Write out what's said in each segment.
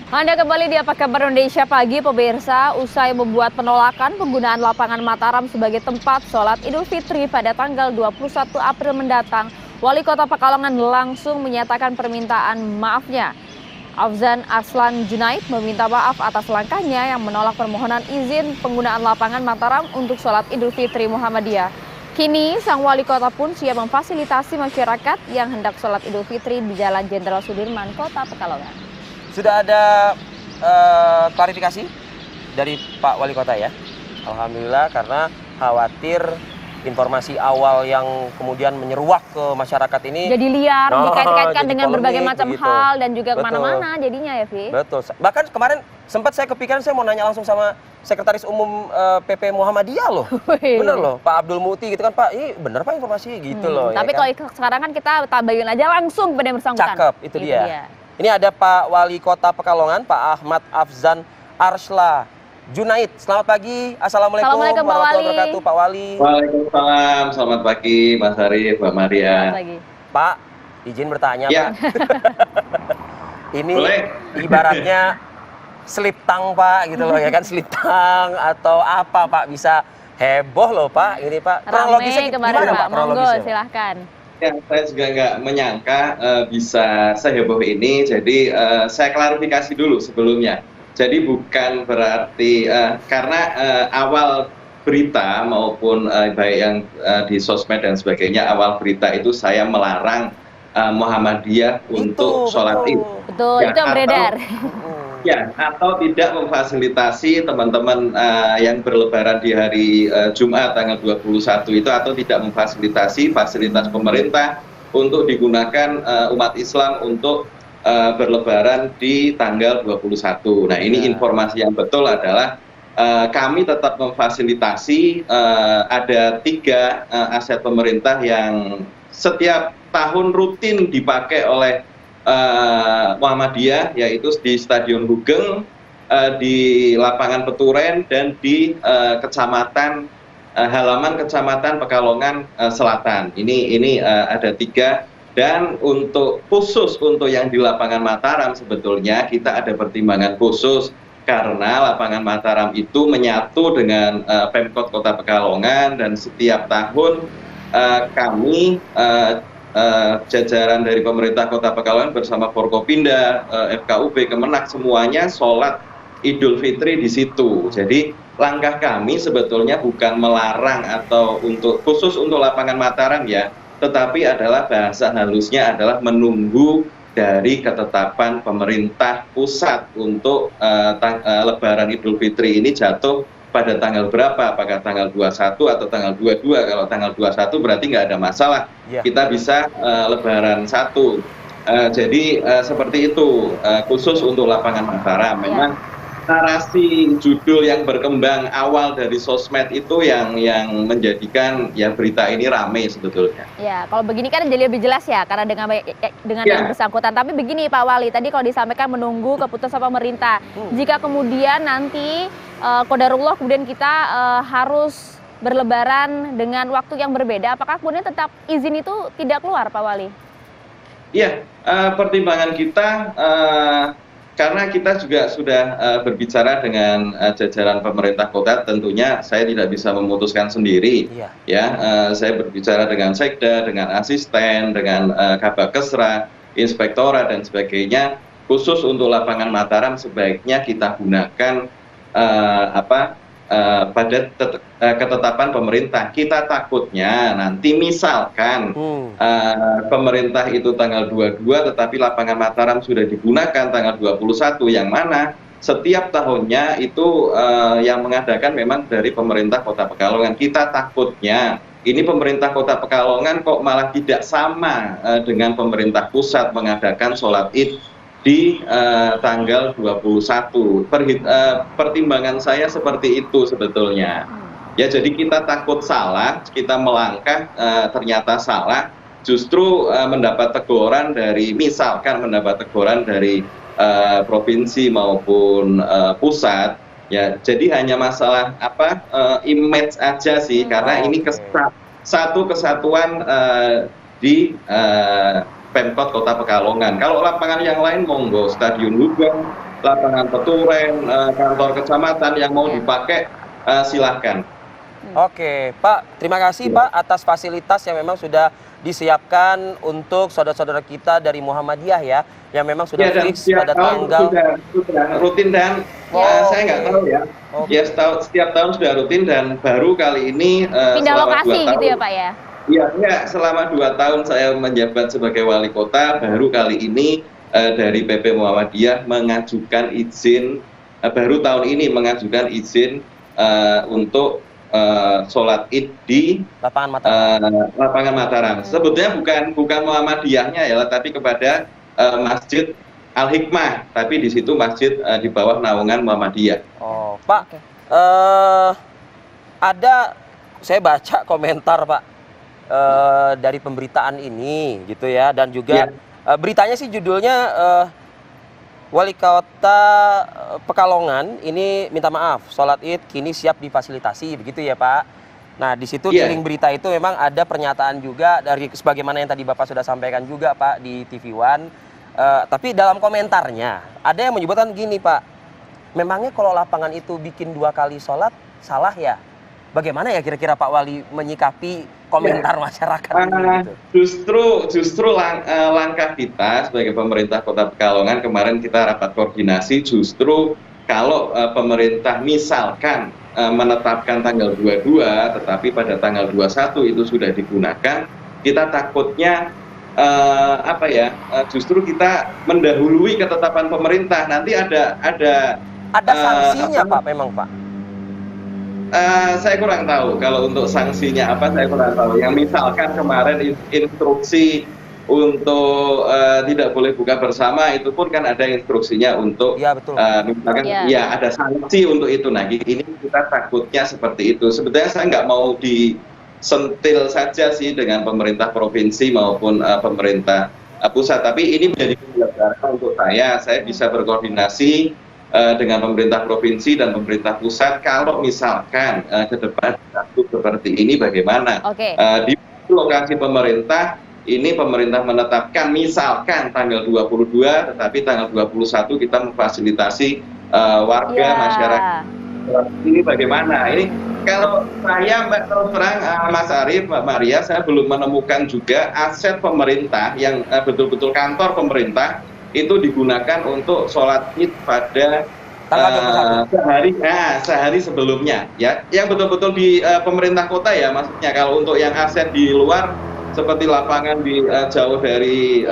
Anda kembali di Apa Kabar Indonesia Pagi, pemirsa. Usai membuat penolakan penggunaan lapangan Mataram sebagai tempat sholat Idul Fitri pada tanggal 21 April mendatang, Wali Kota Pekalongan langsung menyatakan permintaan maafnya. Afzan Aslan Junaid meminta maaf atas langkahnya yang menolak permohonan izin penggunaan lapangan Mataram untuk sholat Idul Fitri Muhammadiyah. Kini, sang wali kota pun siap memfasilitasi masyarakat yang hendak sholat Idul Fitri di Jalan Jenderal Sudirman, Kota Pekalongan. Sudah ada klarifikasi dari Pak Wali Kota ya. Alhamdulillah, karena khawatir informasi awal yang kemudian menyeruak ke masyarakat ini jadi liar, dikait-kaitkan jadi dengan berbagai polemik macam begitu. hal dan juga Betul. kemana-mana jadinya ya, Vi. Betul. Bahkan kemarin sempat saya kepikiran saya mau nanya langsung sama Sekretaris Umum PP Muhammadiyah loh. Bener loh, Pak Abdul Muti gitu kan, Pak. Ini bener Pak informasi gitu loh. Tapi ya kan? kalau sekarang kan kita tabayun aja langsung pada yang bersangkutan. Cakep, itu dia. Ini ada Pak Wali Kota Pekalongan, Pak Ahmad Afzan Arsla Junaid. Selamat pagi, Assalamualaikum warahmatullahi wabarakatuh, Pak Wali. Waalaikumsalam, selamat pagi Mas Arif, Mbak Maria. Selamat pagi. Pak, izin bertanya Ya. Pak. Ini Boleh. ibaratnya slip tang Pak, gitu loh ya kan, slip tang atau apa Pak, bisa heboh loh Pak, ini Pak. Ramai kemarin gimana, Pak, monggo kronologisnya? silahkan. Ya, saya juga nggak menyangka bisa seheboh ini, jadi saya klarifikasi dulu sebelumnya. Jadi bukan berarti karena awal berita maupun baik yang di sosmed dan sebagainya, awal berita itu saya melarang Muhammadiyah untuk sholat Id. Betul, Ya, itu yang beredar. Ya, atau tidak memfasilitasi teman-teman yang berlebaran di hari Jumat tanggal 21 itu, atau tidak memfasilitasi fasilitas pemerintah untuk digunakan umat Islam untuk berlebaran di tanggal 21. Nah, ini informasi yang betul adalah kami tetap memfasilitasi ada 3 aset pemerintah yang setiap tahun rutin dipakai oleh Muhammadiyah, yaitu di Stadion Hugeng, di Lapangan Peturen, dan di halaman Kecamatan Pekalongan Selatan. Ini ada 3. Dan khusus untuk yang di Lapangan Mataram sebetulnya kita ada pertimbangan khusus, karena Lapangan Mataram itu menyatu dengan Pemkot Kota Pekalongan, dan setiap tahun kami jajaran dari pemerintah Kota Pekalongan bersama Forkopimda, FKUB, Kemenak, semuanya sholat Idul Fitri di situ. Jadi langkah kami sebetulnya bukan melarang atau khusus untuk Lapangan Mataram ya, tetapi adalah bahasa halusnya adalah menunggu dari ketetapan pemerintah pusat untuk Lebaran Idul Fitri ini jatuh pada tanggal berapa, apakah tanggal 21 atau tanggal 22. Kalau tanggal 21 berarti nggak ada masalah, kita bisa Lebaran 1. Jadi seperti itu, khusus untuk Lapangan Mataram. Memang narasi judul yang berkembang awal dari sosmed itu yang menjadikan ya berita ini ramai sebetulnya. Ya, kalau begini kan jadi lebih jelas ya, karena dengan yang bersangkutan. Tapi begini Pak Wali, tadi kalau disampaikan menunggu keputusan pemerintah. Jika kemudian nanti qadarullah kemudian kita harus berlebaran dengan waktu yang berbeda, apakah kemudian tetap izin itu tidak keluar, Pak Wali? Iya, pertimbangan kita karena kita juga sudah berbicara dengan jajaran pemerintah kota, tentunya saya tidak bisa memutuskan sendiri. Saya berbicara dengan sekda, dengan asisten, dengan kabakesra, inspektorat dan sebagainya. Khusus untuk Lapangan Mataram sebaiknya kita gunakan pada ketetapan pemerintah. Kita takutnya nanti misalkan pemerintah itu tanggal 22 tetapi Lapangan Mataram sudah digunakan tanggal 21, yang mana setiap tahunnya itu yang mengadakan memang dari pemerintah Kota Pekalongan. Kita takutnya ini pemerintah Kota Pekalongan kok malah tidak sama dengan pemerintah pusat mengadakan sholat Id di tanggal 21. Pertimbangan saya seperti itu sebetulnya. Ya, jadi kita takut salah, kita melangkah ternyata salah, justru mendapat teguran dari provinsi maupun pusat. Ya, jadi hanya masalah image aja sih, karena ini satu kesatuan di Pemkot Kota Pekalongan. Kalau lapangan yang lain monggo, Stadion Hugeng, lapangan Peturen, kantor kecamatan yang mau dipakai silahkan. Oke, Pak, terima kasih Pak atas fasilitas yang memang sudah disiapkan untuk saudara-saudara kita dari Muhammadiyah ya, yang memang sudah fix pada tanggal sudah rutin dan saya nggak tahu ya. Ya setiap tahun sudah rutin dan baru kali ini pindah lokasi gitu ya Pak ya? Iya, enggak, selama 2 tahun saya menjabat sebagai wali kota, baru kali ini dari PP Muhammadiyah mengajukan izin, baru tahun ini mengajukan izin untuk sholat id di lapangan Mataram. Sebetulnya bukan Muhammadiyahnya ya, tapi kepada Masjid Al Hikmah, tapi di situ masjid di bawah naungan Muhammadiyah. Oh, Pak, ada saya baca komentar Pak dari pemberitaan ini gitu ya, dan juga beritanya sih judulnya Wali Kota Pekalongan ini minta maaf, sholat id kini siap difasilitasi, begitu ya Pak. Nah di situ di link berita itu memang ada pernyataan juga dari sebagaimana yang tadi Bapak sudah sampaikan juga Pak di TV One. Tapi dalam komentarnya ada yang menyebutkan gini Pak, memangnya kalau lapangan itu bikin 2 kali sholat salah ya? Bagaimana ya kira-kira Pak Wali menyikapi komentar masyarakat ini? Justru langkah kita sebagai pemerintah Kota Pekalongan kemarin kita rapat koordinasi, justru kalau pemerintah misalkan menetapkan tanggal 22 tetapi pada tanggal 21 itu sudah digunakan, kita takutnya justru kita mendahului ketetapan pemerintah. Nanti ada sanksinya Pak memang Pak. Saya kurang tahu kalau untuk sanksinya apa, saya kurang tahu. Yang misalkan kemarin instruksi untuk tidak boleh buka bersama, itu pun kan ada instruksinya untuk misalkan ada sanksi untuk itu. Nah ini kita takutnya seperti itu. Sebetulnya saya nggak mau disentil saja sih dengan pemerintah provinsi maupun pemerintah pusat, tapi ini menjadi pembelajaran untuk saya bisa berkoordinasi dengan pemerintah provinsi dan pemerintah pusat kalau misalkan ke depan seperti ini bagaimana. Di lokasi pemerintah ini pemerintah menetapkan misalkan tanggal 22 tetapi tanggal 21 kita memfasilitasi warga masyarakat. Ini bagaimana? Ini kalau saya Mbak terus terang Mas Arief, Mbak Maria, saya belum menemukan juga aset pemerintah yang betul-betul kantor pemerintah itu digunakan untuk sholat id pada sehari sebelumnya ya, yang betul-betul di pemerintah kota ya, maksudnya. Kalau untuk yang aset di luar seperti lapangan di jauh dari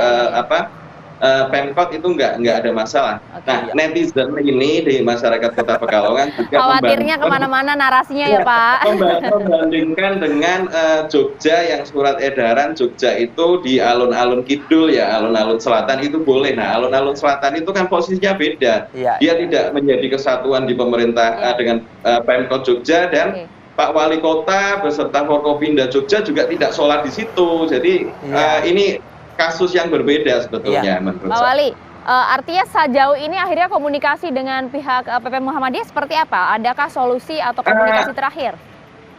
Pemkot itu nggak ada masalah. Nah netizen ini di masyarakat Kota Pekalongan juga khawatirnya kemana-mana narasinya ya Pak. Membandingkan dengan Jogja yang surat edaran Jogja itu di alun-alun kidul ya, alun-alun selatan itu boleh. Nah alun-alun selatan itu kan posisinya beda. Dia tidak menjadi kesatuan di pemerintah dengan Pemkot Jogja, dan Pak Wali Kota beserta Forkopimda Jogja juga tidak sholat di situ. Jadi ini kasus yang berbeda sebetulnya menurut Pak Wali. Artinya sejauh ini akhirnya komunikasi dengan pihak PP Muhammadiyah seperti apa? Adakah solusi atau komunikasi terakhir?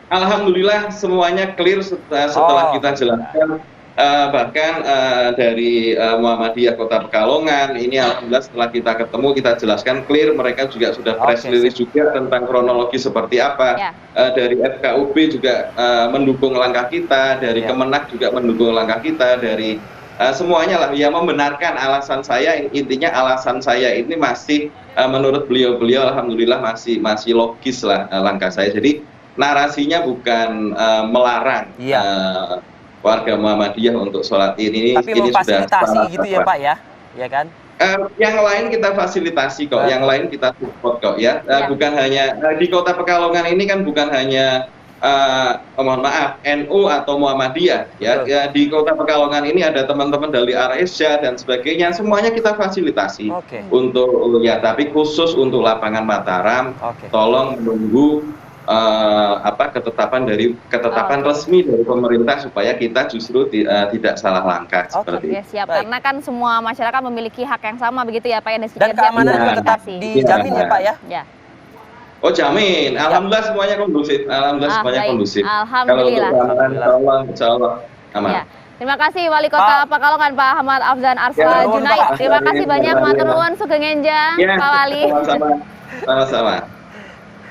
Alhamdulillah semuanya clear setelah kita jelaskan. Bahkan dari Muhammadiyah Kota Pekalongan ini alhamdulillah setelah kita ketemu kita jelaskan clear, mereka juga sudah press release juga tentang kronologi seperti apa. Dari FKUB juga mendukung langkah kita, dari Kemenak juga mendukung langkah kita, dari semuanya lah yang membenarkan alasan saya. Intinya alasan saya ini masih menurut beliau alhamdulillah masih logis lah langkah saya. Jadi narasinya bukan melarang warga Muhammadiyah untuk sholat ini. Tapi ini memfasilitasi gitu ya Pak ya, ya kan? Yang lain kita fasilitasi kok, yang lain kita support kok ya. Bukan hanya di Kota Pekalongan ini kan bukan hanya mohon maaf NU atau Muhammadiyah ya. Di Kota Pekalongan ini ada teman-teman dari Ar-Isya dan sebagainya, semuanya kita fasilitasi untuk tapi khusus untuk lapangan Mataram tolong menunggu ketetapan resmi dari pemerintah supaya kita justru tidak salah langkah seperti itu. Siap. Karena kan semua masyarakat memiliki hak yang sama begitu ya Pak ya, dan keamanan juga tetap dijamin ya Pak ya. Oh jamin, alhamdulillah semuanya kondusif, alhamdulillah semuanya kondusif. Alhamdulillah. Kalau untuk keamanan, insya Allah aman. Terima kasih Wali Kota Pekalongan Pak Ahmad Afzan Arsla Junaid. Terima kasih banyak matur nuwun sugeng enjang Pak Wali. Sama-sama.